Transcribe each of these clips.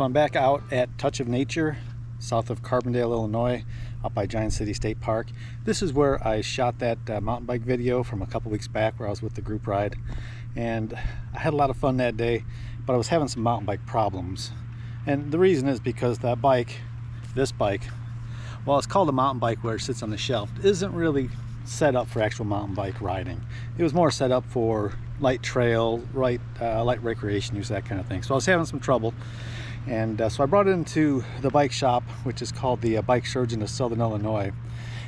So I'm back out at Touch of Nature, south of Carbondale, Illinois, up by Giant City State Park. This is where I shot that mountain bike video from a couple weeks back where I was with the group ride. And I had a lot of fun that day, but I was having some mountain bike problems. And the reason is because that bike, this bike, well, it's called a mountain bike where it sits on the shelf, isn't really set up for actual mountain bike riding. It was more set up for light trail, light recreation use, that kind of thing. So I was having some trouble, and so I brought it into the bike shop, which is called the Bike Surgeon of Southern Illinois,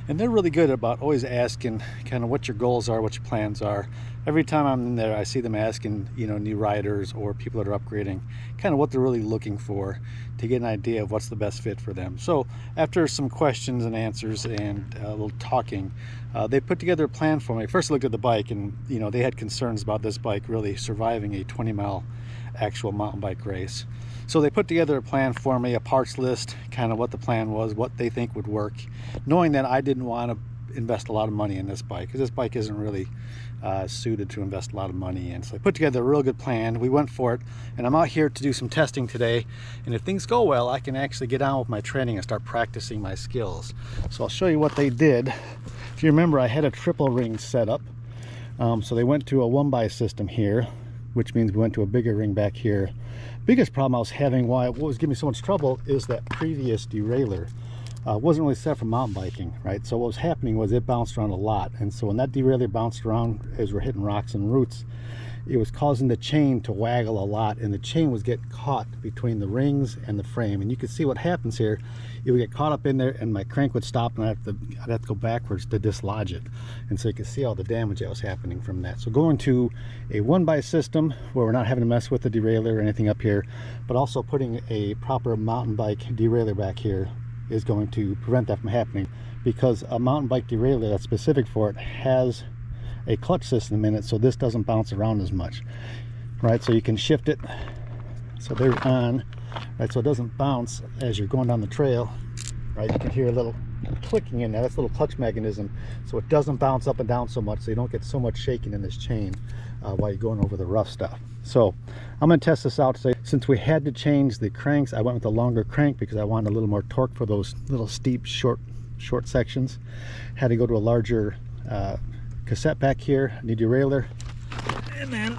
and they're really good about always asking kind of what your goals are, what your plans are. Every time I'm in there, I see them asking, you know, new riders or people that are upgrading, kind of what they're really looking for to get an idea of what's the best fit for them. So after some questions and answers and a little talking, they put together a plan for me. First I looked at the bike, and you know, they had concerns about this bike really surviving a 20-mile actual mountain bike race. So they put together a plan for me, a parts list, kind of what the plan was, what they think would work, knowing that I didn't want to invest a lot of money in this bike, because this bike isn't really suited to invest a lot of money in. So I put together a real good plan. We went for it, and I'm out here to do some testing today, and if things go well, I can actually get on with my training and start practicing my skills. So I'll show you what they did. If you remember, I had a triple ring set up, so they went to a 1x system here, which means we went to a bigger ring back here. Biggest problem I was having, what was giving me so much trouble, is that previous derailleur wasn't really set for mountain biking, right? So what was happening was it bounced around a lot, and so when that derailleur bounced around as we're hitting rocks and roots, it was causing the chain to waggle a lot, and the chain was getting caught between the rings and the frame. And you can see what happens here. It would get caught up in there, and my crank would stop, and I'd have to go backwards to dislodge it. And so you can see all the damage that was happening from that. So going to a 1x system where we're not having to mess with the derailleur or anything up here, but also putting a proper mountain bike derailleur back here is going to prevent that from happening, because a mountain bike derailleur that's specific for it has a clutch system in it, so this doesn't bounce around as much, right? So you can shift it so they're on, right? So it doesn't bounce as you're going down the trail, right? You can hear a little clicking in there. That's a little clutch mechanism, so it doesn't bounce up and down so much, so you don't get so much shaking in this chain while you're going over the rough stuff. So I'm going to test this out today. Since we had to change the cranks, I went with a longer crank because I wanted a little more torque for those little steep short sections. Had to go to a larger cassette back here, new derailleur, and then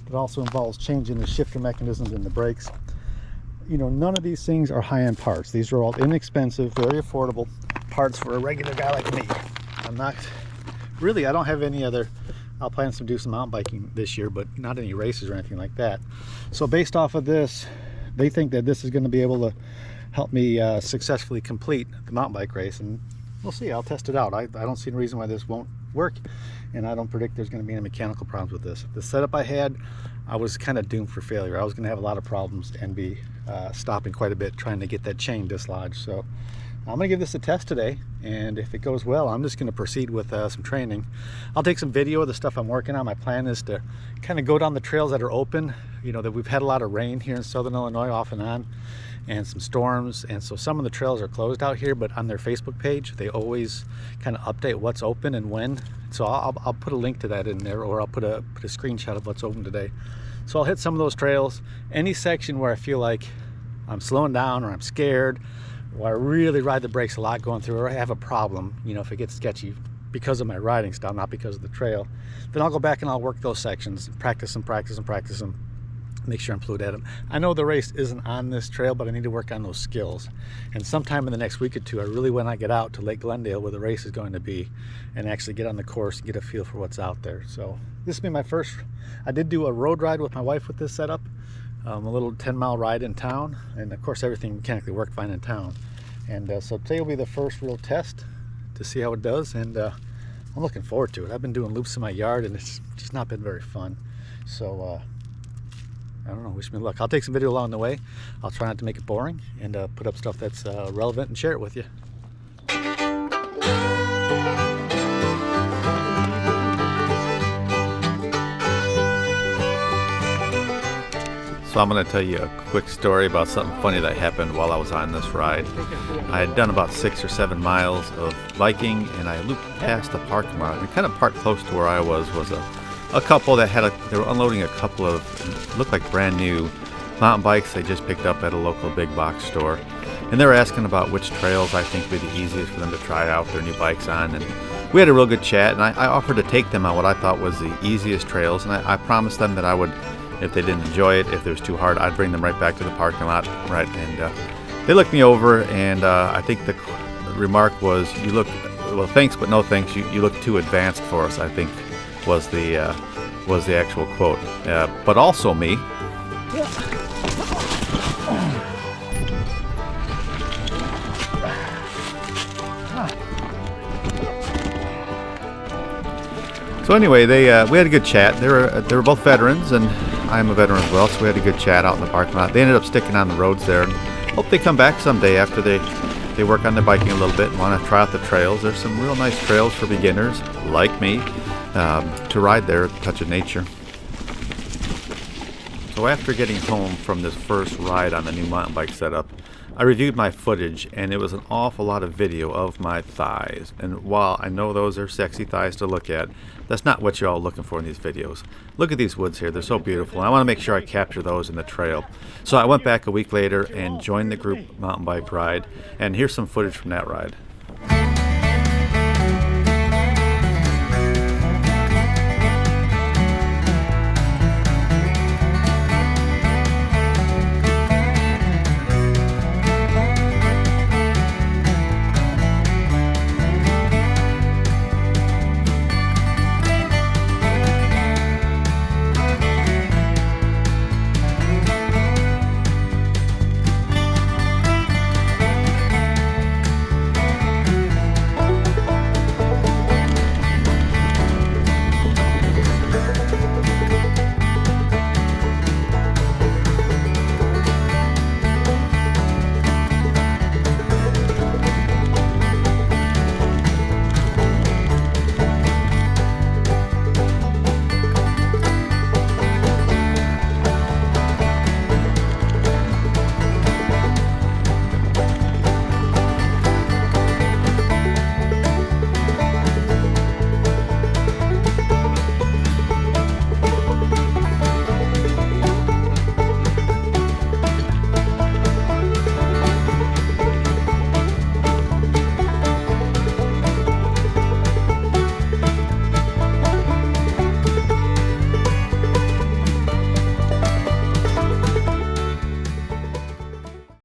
it also involves changing the shifter mechanisms and the brakes. You know, none of these things are high-end parts. These are all inexpensive, very affordable parts for a regular guy like me. I don't have any other. I'll plan to do some mountain biking this year, but not any races or anything like that. So based off of this, they think that this is going to be able to help me successfully complete the mountain bike race, and we'll see. I'll test it out. I don't see any reason why this won't work, and I don't predict there's going to be any mechanical problems with this. The setup I had, I was kind of doomed for failure. I was going to have a lot of problems and be stopping quite a bit trying to get that chain dislodged. So I'm going to give this a test today, and if it goes well, I'm just going to proceed with some training. I'll take some video of the stuff I'm working on. My plan is to kind of go down the trails that are open. You know, that we've had a lot of rain here in Southern Illinois off and on, and some storms, and so some of the trails are closed out here, but on their Facebook page they always kind of update what's open and when. So I'll put a link to that in there, or I'll put a screenshot of what's open today. So I'll hit some of those trails. Any section where I feel like I'm slowing down, or I'm scared, or I really ride the brakes a lot going through, or I have a problem, you know, if it gets sketchy because of my riding style, not because of the trail, then I'll go back and I'll work those sections, practice them, make sure I'm fluid at them. I know the race isn't on this trail, but I need to work on those skills. And sometime in the next week or two, I really want to get out to Lake Glendale, where the race is going to be, and actually get on the course and get a feel for what's out there. So this will be my first. I did do a road ride with my wife with this setup, a little 10-mile ride in town, and of course everything mechanically worked fine in town. And so today will be the first real test to see how it does, and I'm looking forward to it. I've been doing loops in my yard, and it's just not been very fun. So I don't know, wish me luck. I'll take some video along the way. I'll try not to make it boring, and put up stuff that's relevant and share it with you. So I'm going to tell you a quick story about something funny that happened while I was on this ride. I had done about 6 or 7 miles of biking, and I looped past the parking lot. And kind of parked close to where I was a couple that they were unloading a couple of, looked like brand new mountain bikes they just picked up at a local big box store. And they were asking about which trails I think would be the easiest for them to try out their new bikes on. And we had a real good chat, and I offered to take them on what I thought was the easiest trails. And I promised them that I would, if they didn't enjoy it, if it was too hard, I'd bring them right back to the parking lot. Right, and they looked me over, and I think the remark was, "You look, well, thanks, but no thanks. You look too advanced for us," I think was the actual quote. But also me. So anyway, we had a good chat. They were both veterans, and I'm a veteran as well, so we had a good chat out in the parking lot. They ended up sticking on the roads there, and hope they come back someday after they work on their biking a little bit and want to try out the trails. There's some real nice trails for beginners like me to ride there, touch of nature. So after getting home from this first ride on the new mountain bike setup, I reviewed my footage, and it was an awful lot of video of my thighs. And while I know those are sexy thighs to look at, that's not what you're all looking for in these videos. Look at these woods here. They're so beautiful. I want to make sure I capture those in the trail. So I went back a week later and joined the group mountain bike ride, and here's some footage from that ride.